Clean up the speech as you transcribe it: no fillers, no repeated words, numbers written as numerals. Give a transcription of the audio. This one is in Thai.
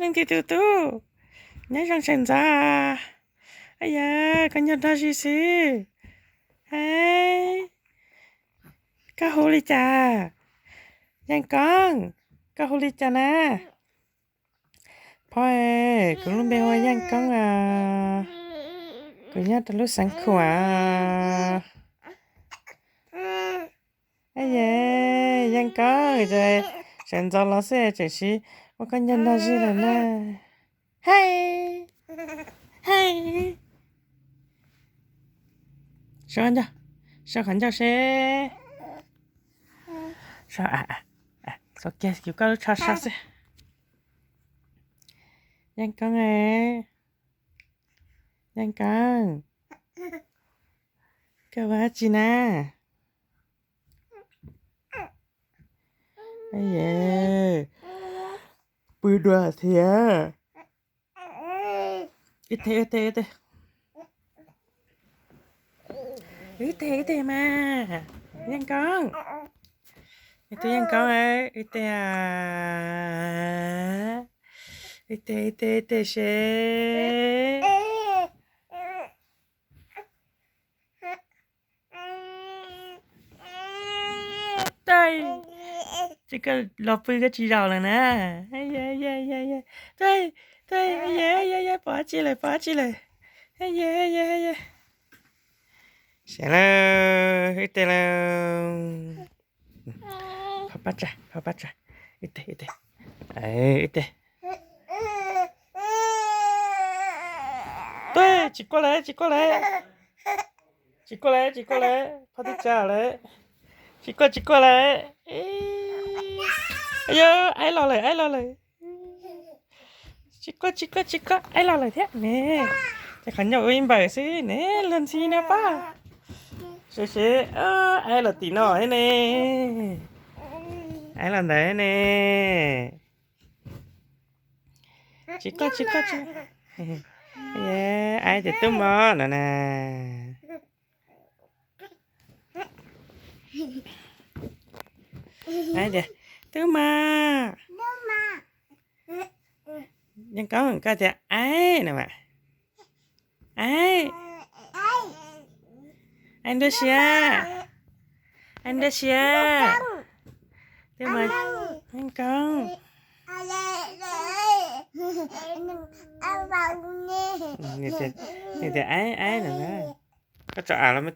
能给嘟嘟，你上身子啊？哎呀，看见他试试，哎，กะโฮลิจ้ายังก้องกะโฮลิจ้านะพ่อเอ๋กูรู้ไหมว่ายังก้องกูอยากจะรู้สังขวา哎呀，ยังก้องจะ现在老师这是我看见他是了呢，嗨嗨，说完着，说完着谁？说哎，说给有个查啥子？ยังก้องยังก้องก็ว่าจีน่าไอ้เย่ปืนว่าเทียอึเตมายังก้องยังก้องอึเตเช对，这个老贝个知道了呢。哎呀，对，哎呀，爬起来，哎呀，行了，对了，跑吧着，对，哎，对，对，挤过来，跑到家来。挤过来，哎呦，挨老了，挤过，挨老了天呢，จะขันยาวอินไปสิเนี่ยเล่นซีนะป้าเฉยไอ้หลอดตีน้อยเนี่ยไอ้หลอดไหนเนี่ย挤过，เอ้ไอ้เด็ดตุ้มมอน่ะนะไอ้เด็ดตุ้มมายังก้องก็จะไอ้น่ะมาไอ้อันเดเชียตุ้มมายังก้องนี่แต่ไอ้น่ะนะก็จะอ่านแล้วไม่